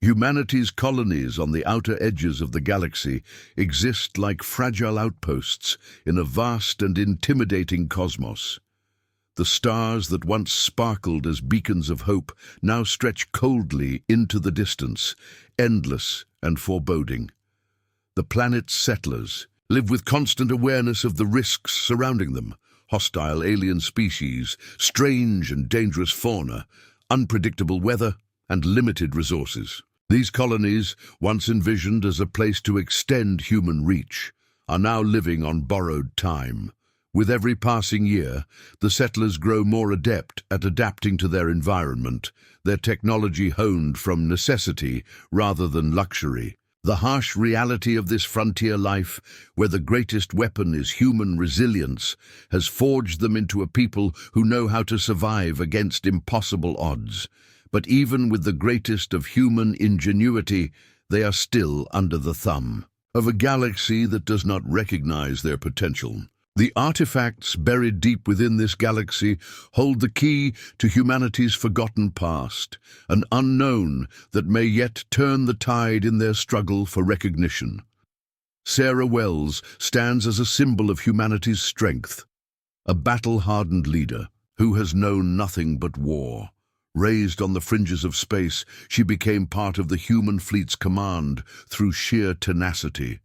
Humanity's colonies on the outer edges of the galaxy exist like fragile outposts in a vast and intimidating cosmos. The stars that once sparkled as beacons of hope now stretch coldly into the distance, endless and foreboding. The planet's settlers live with constant awareness of the risks surrounding them: hostile alien species, strange and dangerous fauna, unpredictable weather, and limited resources. These colonies, once envisioned as a place to extend human reach, are now living on borrowed time. With every passing year, the settlers grow more adept at adapting to their environment, their technology honed from necessity rather than luxury. The harsh reality of this frontier life, where the greatest weapon is human resilience, has forged them into a people who know how to survive against impossible odds. But even with the greatest of human ingenuity, they are still under the thumb of a galaxy that does not recognize their potential. The artifacts buried deep within this galaxy hold the key to humanity's forgotten past, an unknown that may yet turn the tide in their struggle for recognition. Sarah Wells stands as a symbol of humanity's strength, a battle-hardened leader who has known nothing but war. Raised on the fringes of space, she became part of the human fleet's command through sheer tenacity.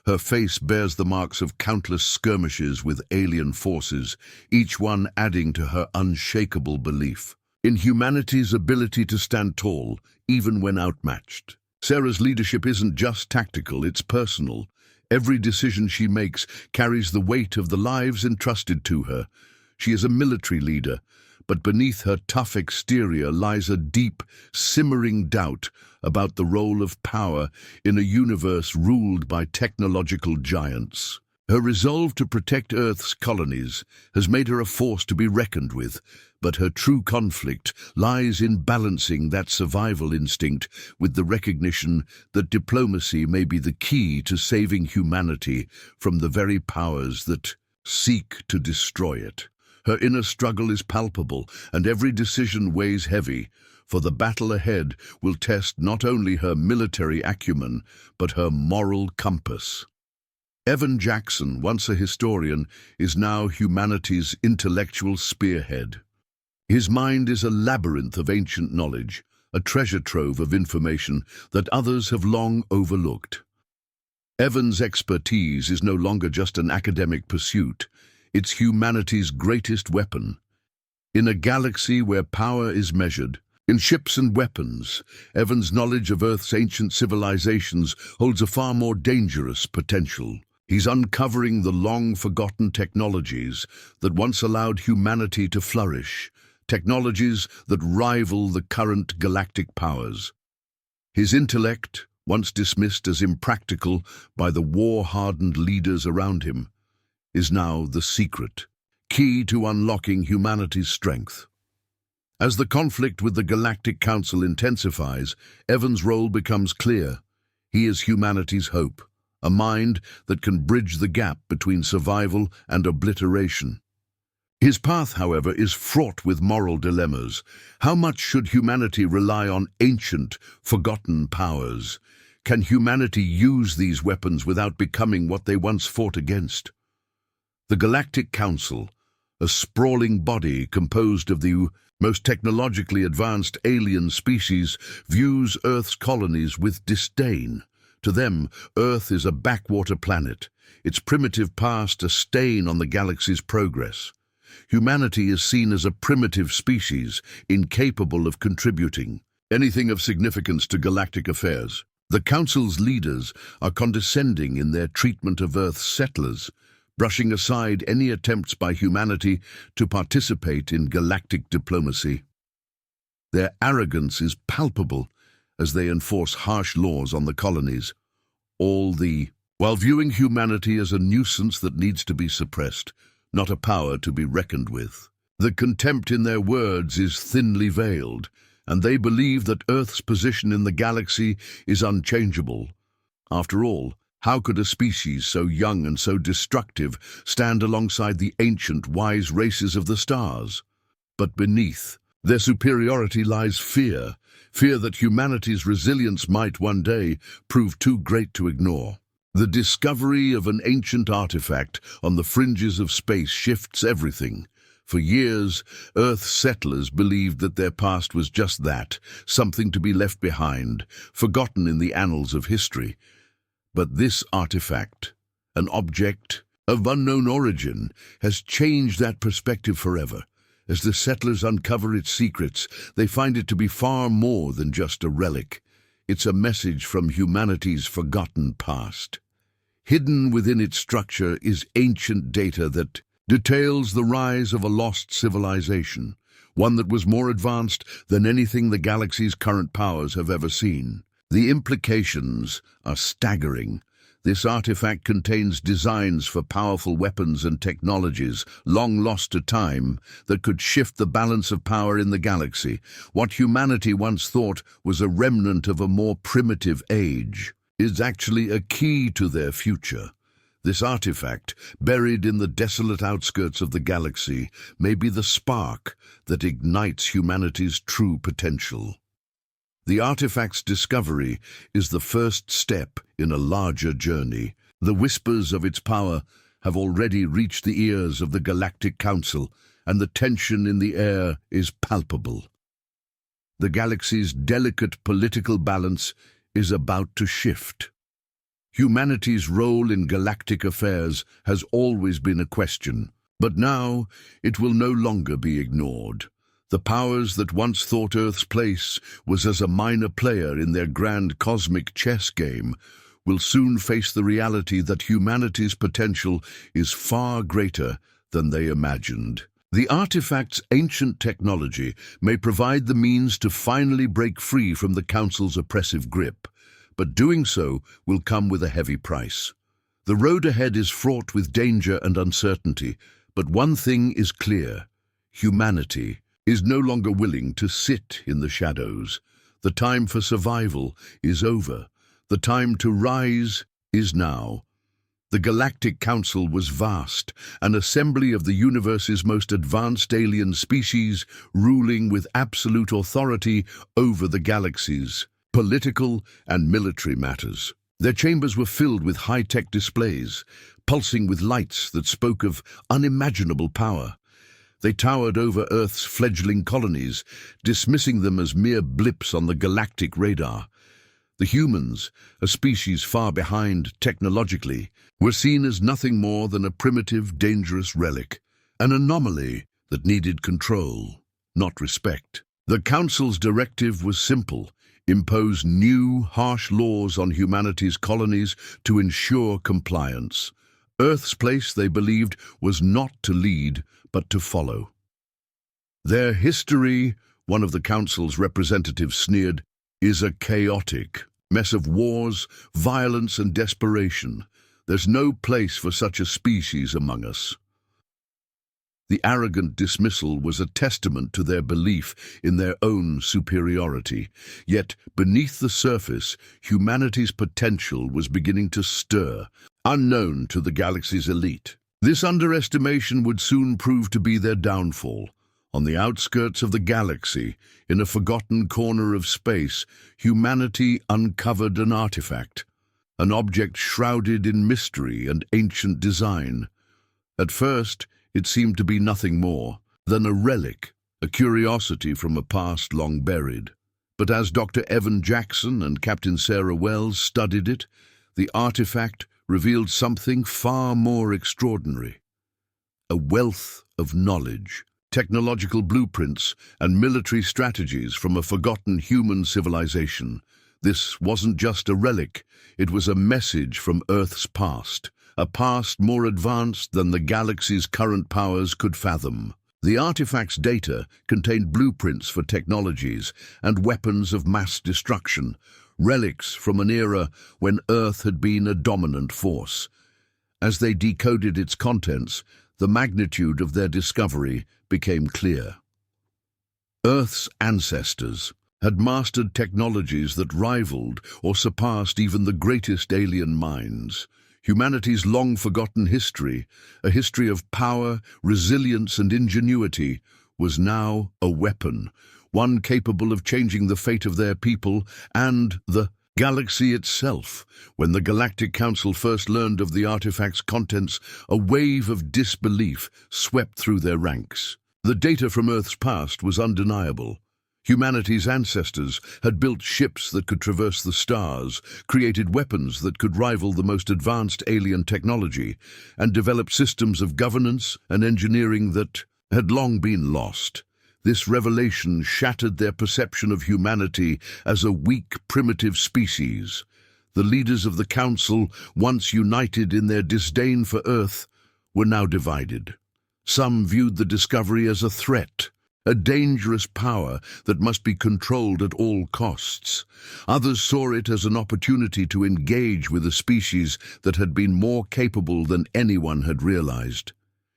Her face bears the marks of countless skirmishes with alien forces, each one adding to her unshakable belief in humanity's ability to stand tall, even when outmatched. Sarah's leadership isn't just tactical, it's personal. Every decision she makes carries the weight of the lives entrusted to her. She is a military leader, but beneath her tough exterior lies a deep, simmering doubt about the role of power in a universe ruled by technological giants. Her resolve to protect Earth's colonies has made her a force to be reckoned with, but her true conflict lies in balancing that survival instinct with the recognition that diplomacy may be the key to saving humanity from the very powers that seek to destroy it. Her inner struggle is palpable, and every decision weighs heavy, for the battle ahead will test not only her military acumen, but her moral compass. Evan Jackson, once a historian, is now humanity's intellectual spearhead. His mind is a labyrinth of ancient knowledge, a treasure trove of information that others have long overlooked. Evan's expertise is no longer just an academic pursuit. It's humanity's greatest weapon. In a galaxy where power is measured in ships and weapons, Evan's knowledge of Earth's ancient civilizations holds a far more dangerous potential. He's uncovering the long-forgotten technologies that once allowed humanity to flourish, technologies that rival the current galactic powers. His intellect, once dismissed as impractical by the war-hardened leaders around him, is now the secret, key to unlocking humanity's strength. As the conflict with the Galactic Council intensifies, Evan's role becomes clear. He is humanity's hope, a mind that can bridge the gap between survival and obliteration. His path, however, is fraught with moral dilemmas. How much should humanity rely on ancient, forgotten powers? Can humanity use these weapons without becoming what they once fought against? The Galactic Council, a sprawling body composed of the most technologically advanced alien species, views Earth's colonies with disdain. To them, Earth is a backwater planet, its primitive past a stain on the galaxy's progress. Humanity is seen as a primitive species, incapable of contributing anything of significance to galactic affairs. The Council's leaders are condescending in their treatment of Earth's settlers, brushing aside any attempts by humanity to participate in galactic diplomacy. Their arrogance is palpable as they enforce harsh laws on the colonies, while viewing humanity as a nuisance that needs to be suppressed, not a power to be reckoned with. The contempt in their words is thinly veiled, and they believe that Earth's position in the galaxy is unchangeable. After all, how could a species so young and so destructive stand alongside the ancient, wise races of the stars? But beneath their superiority lies fear, fear that humanity's resilience might one day prove too great to ignore. The discovery of an ancient artifact on the fringes of space shifts everything. For years, Earth settlers believed that their past was just that, something to be left behind, forgotten in the annals of history. But this artifact, an object of unknown origin, has changed that perspective forever. As the settlers uncover its secrets, they find it to be far more than just a relic. It's a message from humanity's forgotten past. Hidden within its structure is ancient data that details the rise of a lost civilization, one that was more advanced than anything the galaxy's current powers have ever seen. The implications are staggering. This artifact contains designs for powerful weapons and technologies, long lost to time, that could shift the balance of power in the galaxy. What humanity once thought was a remnant of a more primitive age is actually a key to their future. This artifact, buried in the desolate outskirts of the galaxy, may be the spark that ignites humanity's true potential. The artifact's discovery is the first step in a larger journey. The whispers of its power have already reached the ears of the Galactic Council, and the tension in the air is palpable. The galaxy's delicate political balance is about to shift. Humanity's role in galactic affairs has always been a question, but now it will no longer be ignored. The powers that once thought Earth's place was as a minor player in their grand cosmic chess game will soon face the reality that humanity's potential is far greater than they imagined. The artifact's ancient technology may provide the means to finally break free from the Council's oppressive grip, but doing so will come with a heavy price. The road ahead is fraught with danger and uncertainty, but one thing is clear: humanity is no longer willing to sit in the shadows. The time for survival is over. The time to rise is now. The Galactic Council was vast, an assembly of the universe's most advanced alien species, ruling with absolute authority over the galaxy's political and military matters. Their chambers were filled with high-tech displays, pulsing with lights that spoke of unimaginable power. They towered over Earth's fledgling colonies, dismissing them as mere blips on the galactic radar. The humans, a species far behind technologically, were seen as nothing more than a primitive, dangerous relic, an anomaly that needed control, not respect. The Council's directive was simple: impose new, harsh laws on humanity's colonies to ensure compliance. Earth's place, they believed, was not to lead, but to follow. Their history, one of the Council's representatives sneered, is a chaotic mess of wars, violence, and desperation. There's no place for such a species among us. The arrogant dismissal was a testament to their belief in their own superiority. Yet, beneath the surface, humanity's potential was beginning to stir, unknown to the galaxy's elite. This underestimation would soon prove to be their downfall. On the outskirts of the galaxy, in a forgotten corner of space, humanity uncovered an artifact, an object shrouded in mystery and ancient design. At first, it seemed to be nothing more than a relic, a curiosity from a past long buried. But as Dr. Evan Jackson and Captain Sarah Wells studied it, the artifact revealed something far more extraordinary: a wealth of knowledge, technological blueprints, and military strategies from a forgotten human civilization. This wasn't just a relic, it was a message from Earth's past, a past more advanced than the galaxy's current powers could fathom. The artifact's data contained blueprints for technologies and weapons of mass destruction, relics from an era when Earth had been a dominant force. As they decoded its contents, the magnitude of their discovery became clear. Earth's ancestors had mastered technologies that rivaled or surpassed even the greatest alien minds. Humanity's long-forgotten history, a history of power, resilience, and ingenuity, was now a weapon, one capable of changing the fate of their people and the galaxy itself. When the Galactic Council first learned of the artifact's contents, a wave of disbelief swept through their ranks. The data from Earth's past was undeniable. Humanity's ancestors had built ships that could traverse the stars, created weapons that could rival the most advanced alien technology, and developed systems of governance and engineering that had long been lost. This revelation shattered their perception of humanity as a weak, primitive species. The leaders of the Council, once united in their disdain for Earth, were now divided. Some viewed the discovery as a threat, a dangerous power that must be controlled at all costs. Others saw it as an opportunity to engage with a species that had been more capable than anyone had realized.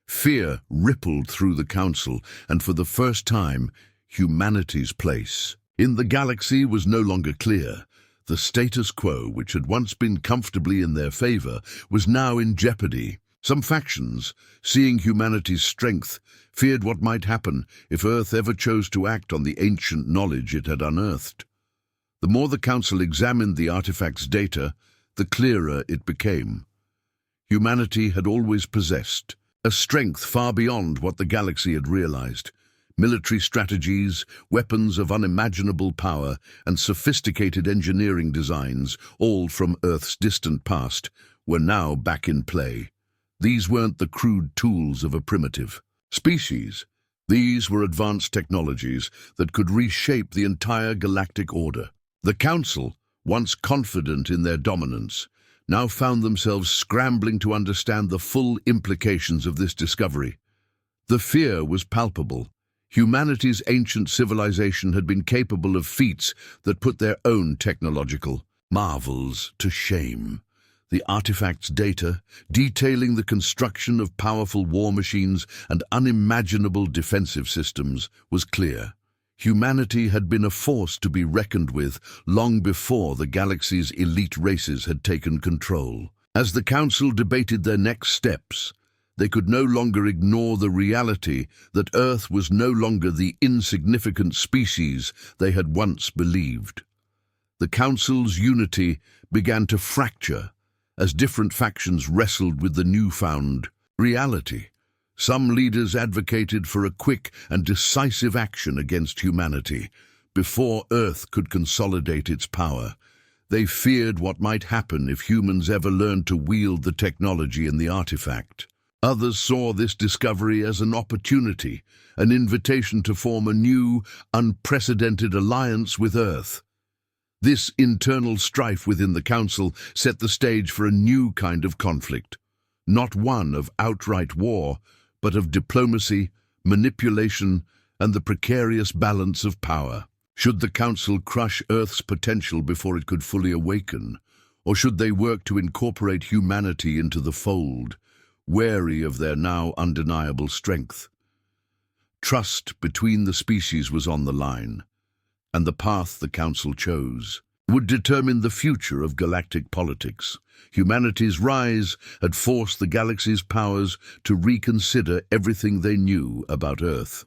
Fear rippled through the Council, and for the first time, humanity's place in the galaxy was no longer clear. The status quo, which had once been comfortably in their favor, was now in jeopardy. Some factions, seeing humanity's strength, feared what might happen if Earth ever chose to act on the ancient knowledge it had unearthed. The more the Council examined the artifact's data, the clearer it became. Humanity had always possessed a strength far beyond what the galaxy had realized. Military strategies, weapons of unimaginable power, and sophisticated engineering designs, all from Earth's distant past, were now back in play. These weren't the crude tools of a primitive species. These were advanced technologies that could reshape the entire galactic order. The Council, once confident in their dominance, now found themselves scrambling to understand the full implications of this discovery. The fear was palpable. Humanity's ancient civilization had been capable of feats that put their own technological marvels to shame. The artifact's data, detailing the construction of powerful war machines and unimaginable defensive systems, was clear. Humanity had been a force to be reckoned with long before the galaxy's elite races had taken control. As the Council debated their next steps, they could no longer ignore the reality that Earth was no longer the insignificant species they had once believed. The Council's unity began to fracture as different factions wrestled with the newfound reality. Some leaders advocated for a quick and decisive action against humanity before Earth could consolidate its power. They feared what might happen if humans ever learned to wield the technology in the artifact. Others saw this discovery as an opportunity, an invitation to form a new, unprecedented alliance with Earth. This internal strife within the Council set the stage for a new kind of conflict, not one of outright war, but of diplomacy, manipulation, and the precarious balance of power. Should the Council crush Earth's potential before it could fully awaken, or should they work to incorporate humanity into the fold, wary of their now undeniable strength? Trust between the species was on the line, and the path the Council chose would determine the future of galactic politics. Humanity's rise had forced the galaxy's powers to reconsider everything they knew about Earth.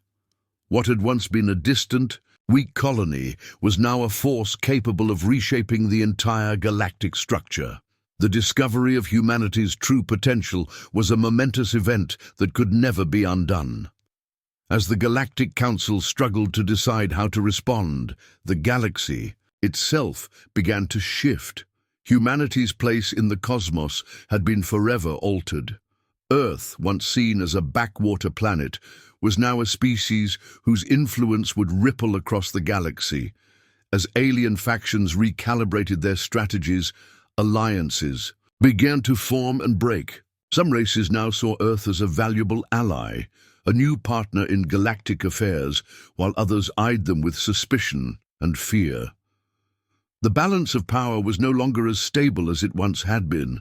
What had once been a distant, weak colony was now a force capable of reshaping the entire galactic structure. The discovery of humanity's true potential was a momentous event that could never be undone. As the Galactic Council struggled to decide how to respond, the galaxy itself began to shift. Humanity's place in the cosmos had been forever altered. Earth, once seen as a backwater planet, was now a species whose influence would ripple across the galaxy. As alien factions recalibrated their strategies, alliances began to form and break. Some races now saw Earth as a valuable ally, a new partner in galactic affairs, while others eyed them with suspicion and fear. The balance of power was no longer as stable as it once had been.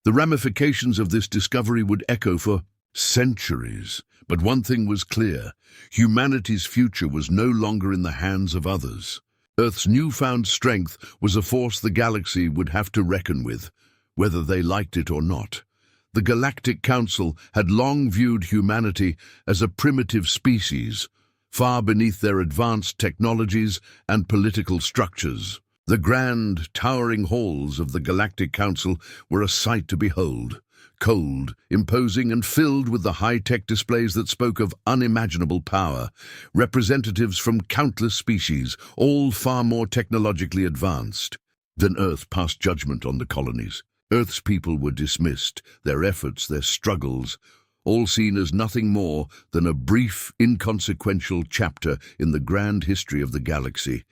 The ramifications of this discovery would echo for centuries. But one thing was clear: humanity's future was no longer in the hands of others. Earth's newfound strength was a force the galaxy would have to reckon with, whether they liked it or not. The Galactic Council had long viewed humanity as a primitive species, far beneath their advanced technologies and political structures. The grand, towering halls of the Galactic Council were a sight to behold. Cold, imposing, and filled with the high-tech displays that spoke of unimaginable power, representatives from countless species, all far more technologically advanced. Then Earth passed judgment on the colonies. Earth's people were dismissed, their efforts, their struggles, all seen as nothing more than a brief, inconsequential chapter in the grand history of the galaxy.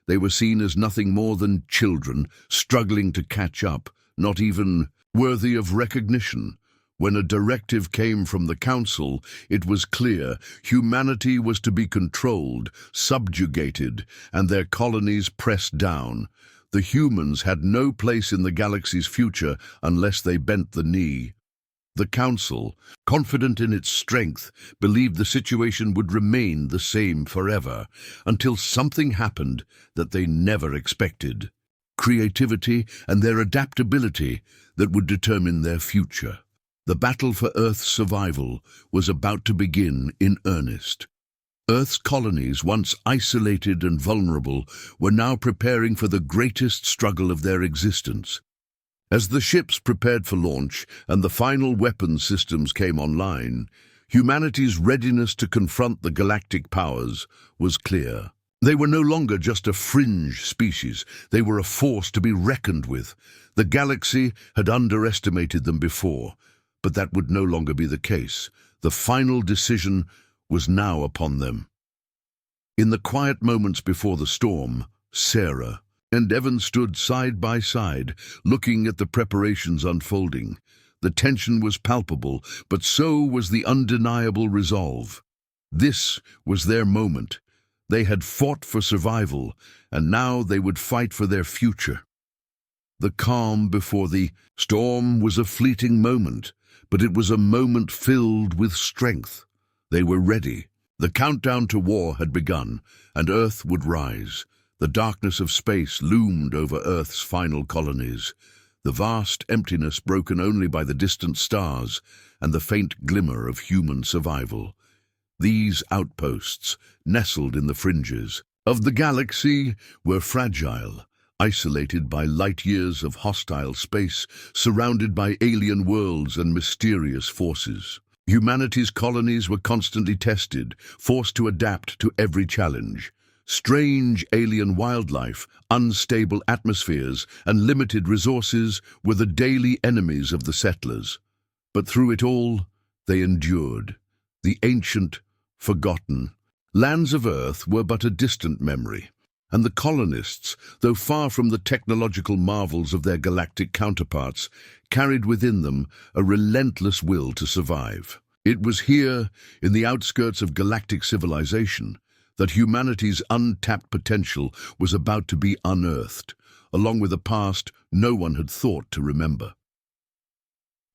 They were seen as nothing more than children struggling to catch up, not even worthy of recognition. When a directive came from the Council, it was clear humanity was to be controlled, subjugated, and their colonies pressed down. The humans had no place in the galaxy's future unless they bent the knee. The Council, confident in its strength, believed the situation would remain the same forever, until something happened that they never expected. Creativity and their adaptability that would determine their future. The battle for Earth's survival was about to begin in earnest. Earth's colonies, once isolated and vulnerable, were now preparing for the greatest struggle of their existence. As the ships prepared for launch and the final weapons systems came online, humanity's readiness to confront the galactic powers was clear. They were no longer just a fringe species, they were a force to be reckoned with. The galaxy had underestimated them before, but that would no longer be the case. The final decision was now upon them. In the quiet moments before the storm, Sarah and Evan stood side by side, looking at the preparations unfolding. The tension was palpable, but so was the undeniable resolve. This was their moment. They had fought for survival, and now they would fight for their future. The calm before the storm was a fleeting moment, but it was a moment filled with strength. They were ready. The countdown to war had begun, and Earth would rise. The darkness of space loomed over Earth's final colonies, the vast emptiness broken only by the distant stars and the faint glimmer of human survival. These outposts, nestled in the fringes of the galaxy, were fragile, isolated by light-years of hostile space, surrounded by alien worlds and mysterious forces. Humanity's colonies were constantly tested, forced to adapt to every challenge. Strange alien wildlife, unstable atmospheres, and limited resources were the daily enemies of the settlers. But through it all, they endured. The ancient, forgotten lands of Earth were but a distant memory, and the colonists, though far from the technological marvels of their galactic counterparts, carried within them a relentless will to survive. It was here, in the outskirts of galactic civilization, that humanity's untapped potential was about to be unearthed, along with a past no one had thought to remember.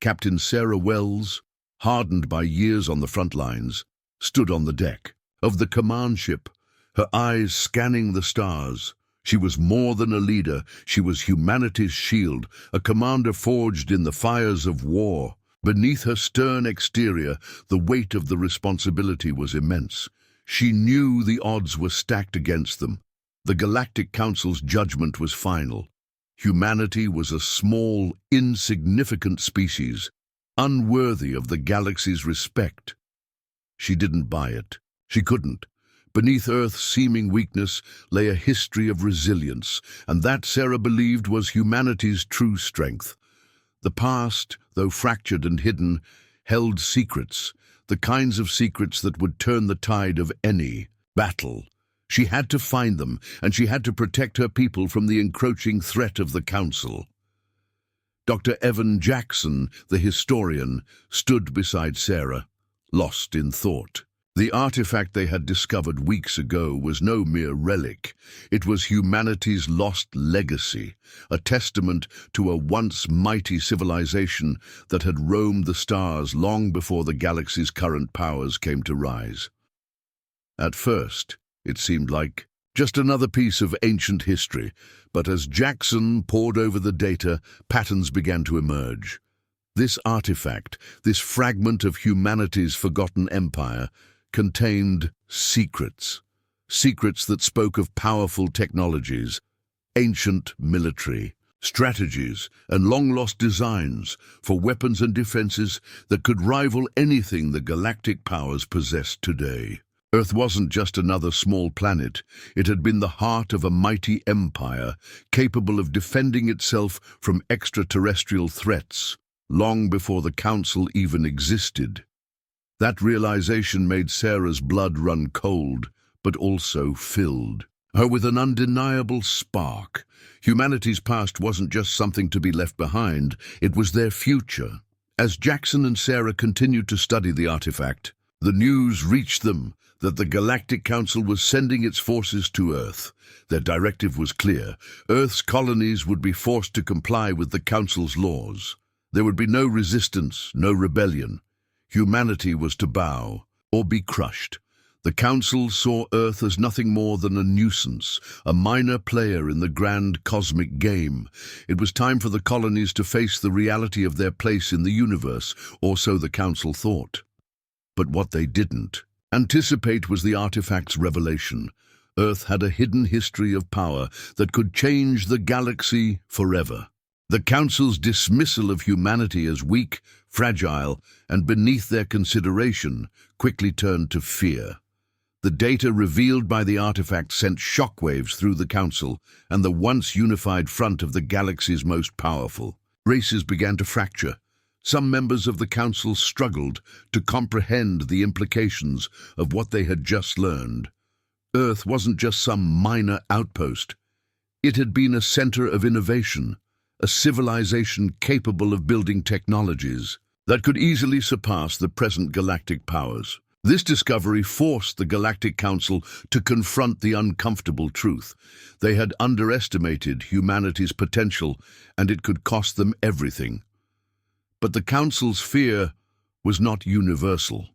Captain Sarah Wells, hardened by years on the front lines, stood on the deck of the command ship, her eyes scanning the stars. She was more than a leader, she was humanity's shield, a commander forged in the fires of war. Beneath her stern exterior, the weight of the responsibility was immense. She knew the odds were stacked against them. The Galactic Council's judgment was final. Humanity was a small, insignificant species, unworthy of the galaxy's respect. She didn't buy it. She couldn't. Beneath Earth's seeming weakness lay a history of resilience, and that, Sarah believed, was humanity's true strength. The past, though fractured and hidden, held secrets, the kinds of secrets that would turn the tide of any battle. She had to find them, and she had to protect her people from the encroaching threat of the Council. Dr. Evan Jackson, the historian, stood beside Sarah, lost in thought. The artifact they had discovered weeks ago was no mere relic. It was humanity's lost legacy, a testament to a once mighty civilization that had roamed the stars long before the galaxy's current powers came to rise. At first, it seemed like just another piece of ancient history, but as Jackson pored over the data, patterns began to emerge. This artifact, this fragment of humanity's forgotten empire, contained secrets. Secrets that spoke of powerful technologies, ancient military strategies, and long-lost designs for weapons and defenses that could rival anything the galactic powers possessed today. Earth wasn't just another small planet. It had been the heart of a mighty empire, capable of defending itself from extraterrestrial threats, long before the Council even existed. That realization made Sarah's blood run cold, but also filled her with an undeniable spark. Humanity's past wasn't just something to be left behind, it was their future. As Jackson and Sarah continued to study the artifact, the news reached them that the Galactic Council was sending its forces to Earth. Their directive was clear. Earth's colonies would be forced to comply with the Council's laws. There would be no resistance, no rebellion. Humanity was to bow or be crushed. The Council saw Earth as nothing more than a nuisance, a minor player in the grand cosmic game. It was time for the colonies to face the reality of their place in the universe, or so the Council thought. But what they didn't anticipate was the artifact's revelation. Earth had a hidden history of power that could change the galaxy forever. The Council's dismissal of humanity as weak, fragile, and beneath their consideration quickly turned to fear. The data revealed by the artifact sent shockwaves through the Council and the once unified front of the galaxy's most powerful. Races began to fracture. Some members of the Council struggled to comprehend the implications of what they had just learned. Earth wasn't just some minor outpost. It had been a center of innovation, a civilization capable of building technologies that could easily surpass the present galactic powers. This discovery forced the Galactic Council to confront the uncomfortable truth. They had underestimated humanity's potential, and it could cost them everything. But the Council's fear was not universal.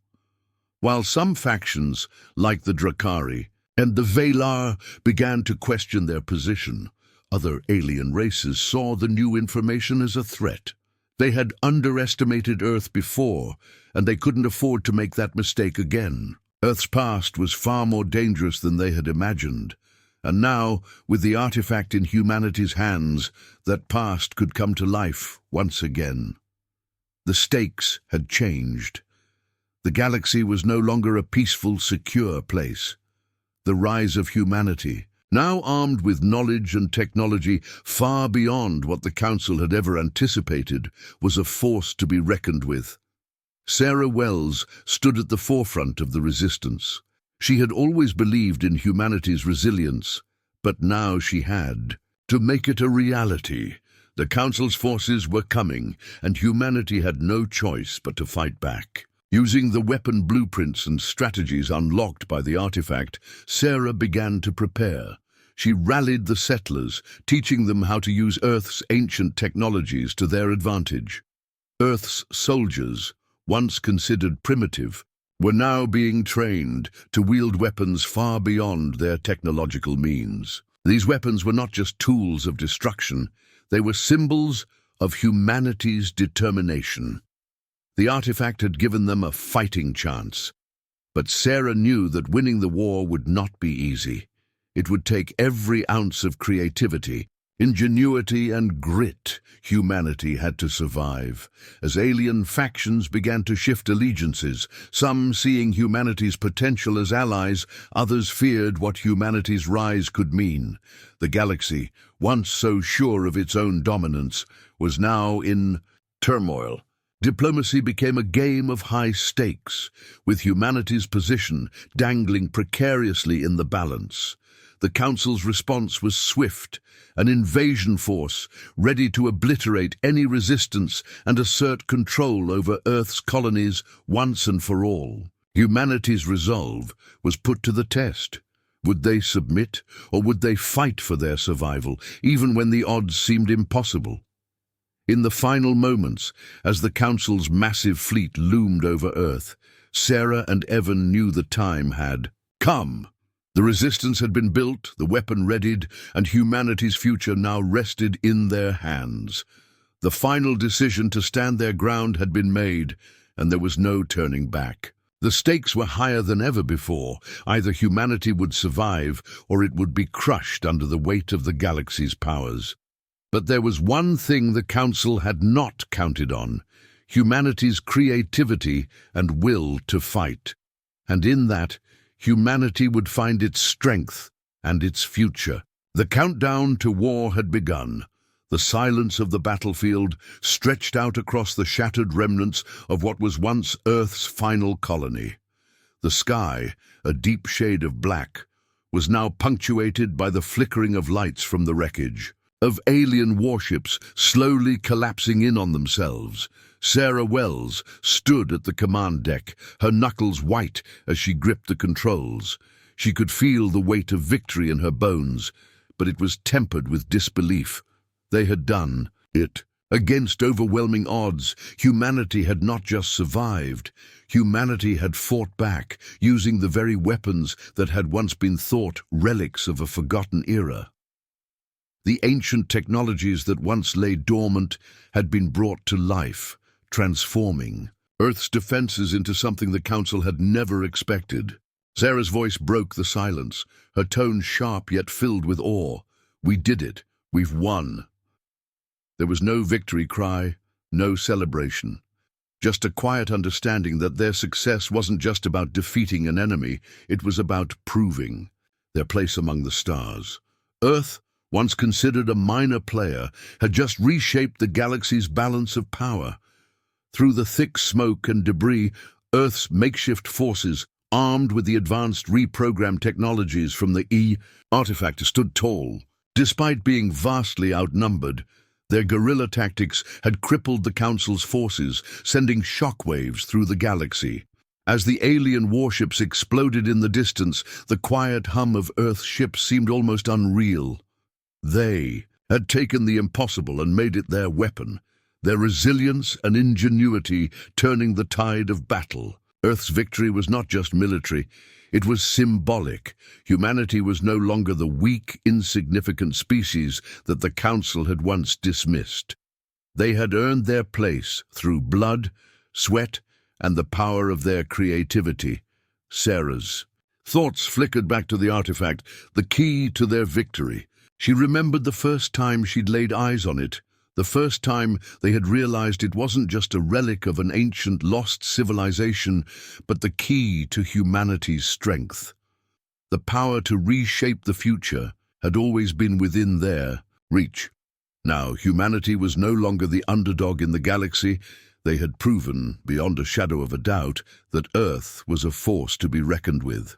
While some factions, like the Drakari and the Valar, began to question their position, other alien races saw the new information as a threat. They had underestimated Earth before, and they couldn't afford to make that mistake again. Earth's past was far more dangerous than they had imagined, and now, with the artifact in humanity's hands, that past could come to life once again. The stakes had changed. The galaxy was no longer a peaceful, secure place. The rise of humanity, now armed with knowledge and technology far beyond what the Council had ever anticipated, was a force to be reckoned with. Sarah Wells stood at the forefront of the resistance. She had always believed in humanity's resilience, but now she had to make it a reality. The Council's forces were coming, and humanity had no choice but to fight back. Using the weapon blueprints and strategies unlocked by the artifact, Sarah began to prepare. She rallied the settlers, teaching them how to use Earth's ancient technologies to their advantage. Earth's soldiers, once considered primitive, were now being trained to wield weapons far beyond their technological means. These weapons were not just tools of destruction, they were symbols of humanity's determination. The artifact had given them a fighting chance, but Sarah knew that winning the war would not be easy. It would take every ounce of creativity, ingenuity, and grit humanity had to survive. As alien factions began to shift allegiances, some seeing humanity's potential as allies, others feared what humanity's rise could mean. The galaxy, once so sure of its own dominance, was now in turmoil. Diplomacy became a game of high stakes, with humanity's position dangling precariously in the balance. The Council's response was swift, an invasion force ready to obliterate any resistance and assert control over Earth's colonies once and for all. Humanity's resolve was put to the test. Would they submit, or would they fight for their survival, even when the odds seemed impossible? In the final moments, as the Council's massive fleet loomed over Earth, Sarah and Evan knew the time had come. The resistance had been built, the weapon readied, and humanity's future now rested in their hands. The final decision to stand their ground had been made, and there was no turning back. The stakes were higher than ever before. Either humanity would survive, or it would be crushed under the weight of the galaxy's powers. But there was one thing the Council had not counted on: humanity's creativity and will to fight. And in that, humanity would find its strength and its future. The countdown to war had begun. The silence of the battlefield stretched out across the shattered remnants of what was once Earth's final colony. The sky, a deep shade of black, was now punctuated by the flickering of lights from the wreckage, of alien warships slowly collapsing in on themselves. Sarah Wells stood at the command deck, her knuckles white as she gripped the controls. She could feel the weight of victory in her bones, but it was tempered with disbelief. They had done it. Against overwhelming odds, humanity had not just survived. Humanity had fought back, using the very weapons that had once been thought relics of a forgotten era. The ancient technologies that once lay dormant had been brought to life, transforming Earth's defenses into something the Council had never expected. Sarah's voice broke the silence, her tone sharp yet filled with awe. "We did it. We've won." There was no victory cry, no celebration. Just a quiet understanding that their success wasn't just about defeating an enemy, it was about proving their place among the stars. Earth, once considered a minor player, had just reshaped the galaxy's balance of power. Through the thick smoke and debris, Earth's makeshift forces, armed with the advanced reprogrammed technologies from the E artifact, stood tall. Despite being vastly outnumbered, their guerrilla tactics had crippled the Council's forces, sending shockwaves through the galaxy. As the alien warships exploded in the distance, the quiet hum of Earth's ships seemed almost unreal. They had taken the impossible and made it their weapon, their resilience and ingenuity turning the tide of battle. Earth's victory was not just military, it was symbolic. Humanity was no longer the weak, insignificant species that the Council had once dismissed. They had earned their place through blood, sweat, and the power of their creativity. Sarah's thoughts flickered back to the artifact, the key to their victory. She remembered the first time she'd laid eyes on it, the first time they had realized it wasn't just a relic of an ancient lost civilization, but the key to humanity's strength. The power to reshape the future had always been within their reach. Now, humanity was no longer the underdog in the galaxy. They had proven, beyond a shadow of a doubt, that Earth was a force to be reckoned with.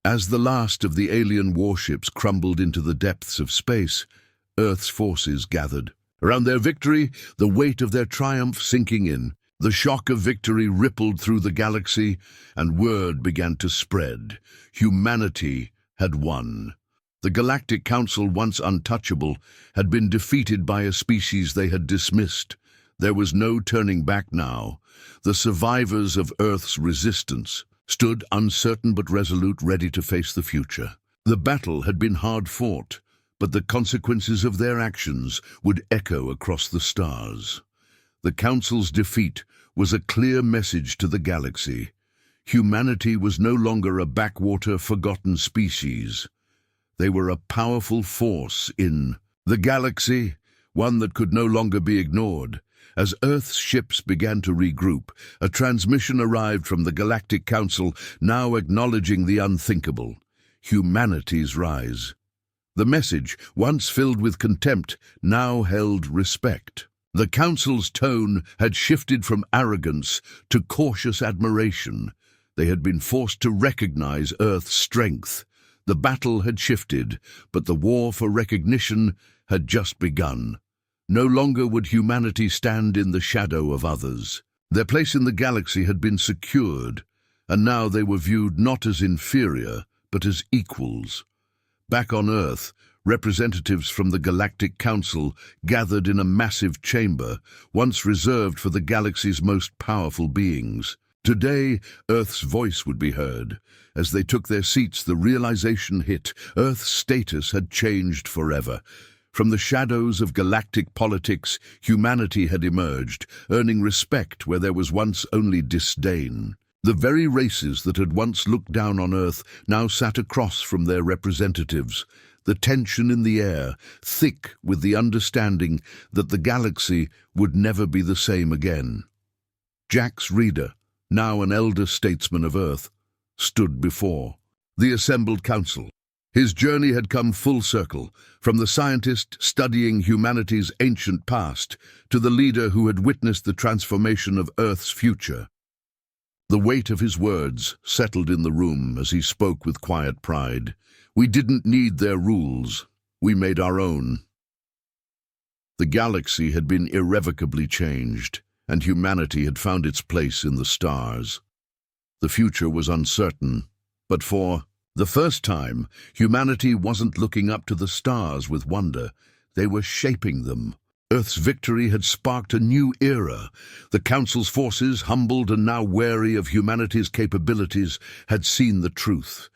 As the last of the alien warships crumbled into the depths of space, Earth's forces gathered. Around their victory, the weight of their triumph sinking in. The shock of victory rippled through the galaxy, and word began to spread. Humanity had won. The Galactic Council, once untouchable, had been defeated by a species they had dismissed. There was no turning back now. The survivors of Earth's resistance stood uncertain but resolute, ready to face the future. The battle had been hard fought, but the consequences of their actions would echo across the stars. The Council's defeat was a clear message to the galaxy. Humanity was no longer a backwater, forgotten species. They were a powerful force in the galaxy, one that could no longer be ignored. As Earth's ships began to regroup, a transmission arrived from the Galactic Council, now acknowledging the unthinkable: humanity's rise. The message, once filled with contempt, now held respect. The Council's tone had shifted from arrogance to cautious admiration. They had been forced to recognize Earth's strength. The battle had shifted, but the war for recognition had just begun. No longer would humanity stand in the shadow of others. Their place in the galaxy had been secured, and now they were viewed not as inferior, but as equals. Back on Earth, representatives from the Galactic Council gathered in a massive chamber, once reserved for the galaxy's most powerful beings. Today, Earth's voice would be heard. As they took their seats, the realization hit: Earth's status had changed forever. From the shadows of galactic politics, humanity had emerged, earning respect where there was once only disdain. The very races that had once looked down on Earth now sat across from their representatives, the tension in the air, thick with the understanding that the galaxy would never be the same again. Jax Reader, now an elder statesman of Earth, stood before the assembled council. His journey had come full circle, from the scientist studying humanity's ancient past to the leader who had witnessed the transformation of Earth's future. The weight of his words settled in the room as he spoke with quiet pride. We didn't need their rules. We made our own. The galaxy had been irrevocably changed, and humanity had found its place in the stars. The future was uncertain, but for the first time, humanity wasn't looking up to the stars with wonder. They were shaping them. Earth's victory had sparked a new era. The Council's forces, humbled and now wary of humanity's capabilities, had seen the truth.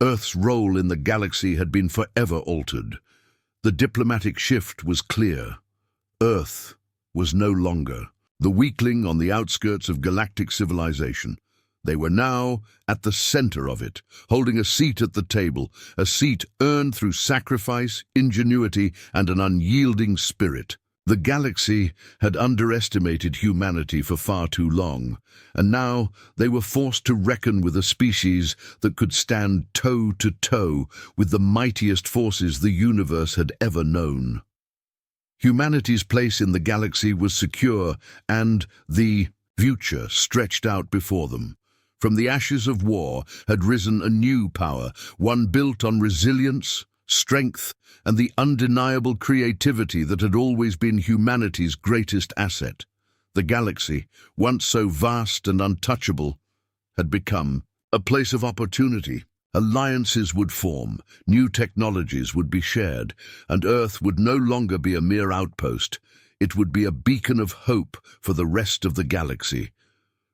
Earth's role in the galaxy had been forever altered. The diplomatic shift was clear. Earth was no longer the weakling on the outskirts of galactic civilization. They were now at the center of it, holding a seat at the table, a seat earned through sacrifice, ingenuity, and an unyielding spirit. The galaxy had underestimated humanity for far too long, and now they were forced to reckon with a species that could stand toe-to-toe with the mightiest forces the universe had ever known. Humanity's place in the galaxy was secure, and the future stretched out before them. From the ashes of war had risen a new power, one built on resilience, strength, and the undeniable creativity that had always been humanity's greatest asset. The galaxy, once so vast and untouchable, had become a place of opportunity. Alliances would form, new technologies would be shared, and Earth would no longer be a mere outpost. It would be a beacon of hope for the rest of the galaxy.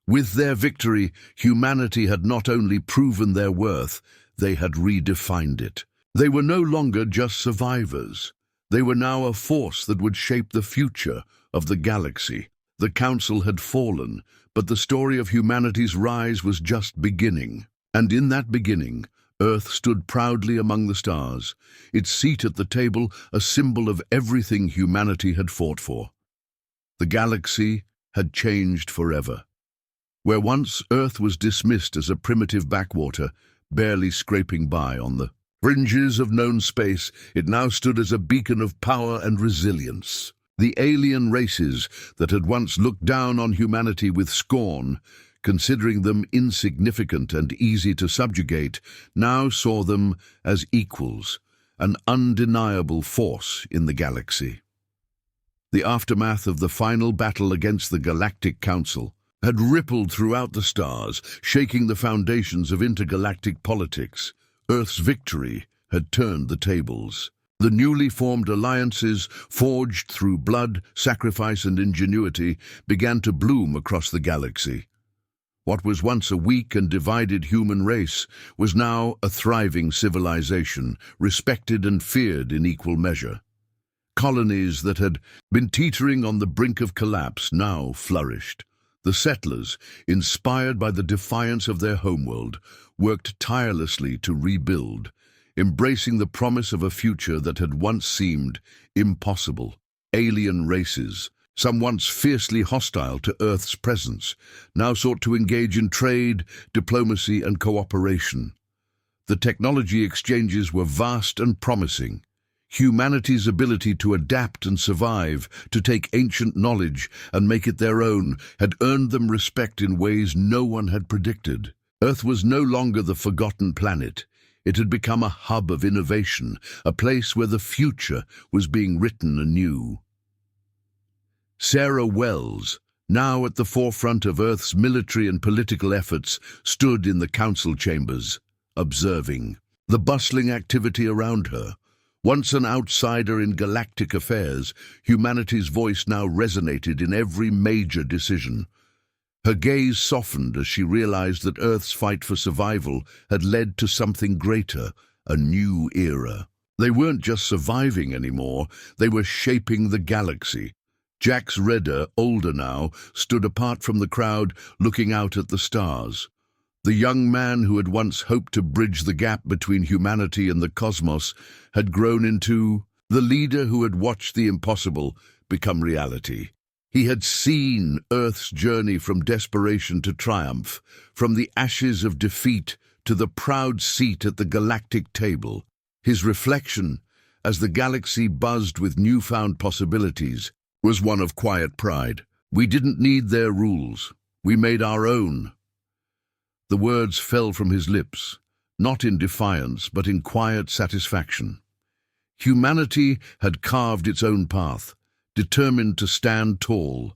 With their victory, humanity had not only proven their worth, they had redefined it. They were no longer just survivors. They were now a force that would shape the future of the galaxy. The Council had fallen, but the story of humanity's rise was just beginning. And in that beginning, Earth stood proudly among the stars, its seat at the table a symbol of everything humanity had fought for. The galaxy had changed forever. Where once Earth was dismissed as a primitive backwater, barely scraping by on the fringes of known space, it now stood as a beacon of power and resilience. The alien races that had once looked down on humanity with scorn, considering them insignificant and easy to subjugate, now saw them as equals, an undeniable force in the galaxy. The aftermath of the final battle against the Galactic Council had rippled throughout the stars, shaking the foundations of intergalactic politics. Earth's victory had turned the tables. The newly formed alliances, forged through blood, sacrifice, and ingenuity, began to bloom across the galaxy. What was once a weak and divided human race was now a thriving civilization, respected and feared in equal measure. Colonies that had been teetering on the brink of collapse now flourished. The settlers, inspired by the defiance of their homeworld, worked tirelessly to rebuild, embracing the promise of a future that had once seemed impossible. Alien races, some once fiercely hostile to Earth's presence, now sought to engage in trade, diplomacy, and cooperation. The technology exchanges were vast and promising. Humanity's ability to adapt and survive, to take ancient knowledge and make it their own, had earned them respect in ways no one had predicted. Earth was no longer the forgotten planet. It had become a hub of innovation, a place where the future was being written anew. Sarah Wells, now at the forefront of Earth's military and political efforts, stood in the council chambers, observing the bustling activity around her. Once an outsider in galactic affairs, humanity's voice now resonated in every major decision. Her gaze softened as she realized that Earth's fight for survival had led to something greater, a new era. They weren't just surviving anymore, they were shaping the galaxy. Jack's redder, older now, stood apart from the crowd, looking out at the stars. The young man who had once hoped to bridge the gap between humanity and the cosmos had grown into the leader who had watched the impossible become reality. He had seen Earth's journey from desperation to triumph, from the ashes of defeat to the proud seat at the galactic table. His reflection, as the galaxy buzzed with newfound possibilities, was one of quiet pride. We didn't need their rules. We made our own. The words fell from his lips, not in defiance, but in quiet satisfaction. Humanity had carved its own path, determined to stand tall,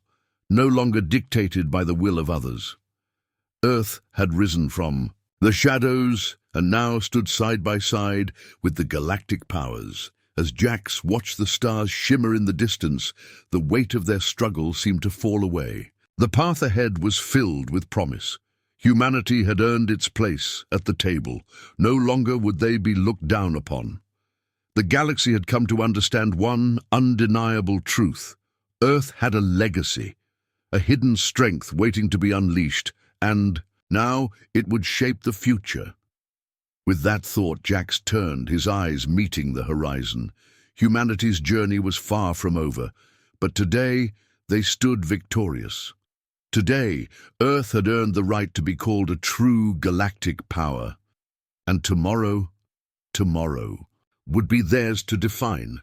no longer dictated by the will of others. Earth had risen from the shadows and now stood side by side with the galactic powers. As Jax watched the stars shimmer in the distance, the weight of their struggle seemed to fall away. The path ahead was filled with promise. Humanity had earned its place at the table. No longer would they be looked down upon. The galaxy had come to understand one undeniable truth. Earth had a legacy, a hidden strength waiting to be unleashed, and now it would shape the future. With that thought, Jax turned, his eyes meeting the horizon. Humanity's journey was far from over, but today they stood victorious. Today, Earth had earned the right to be called a true galactic power. And tomorrow would be theirs to define.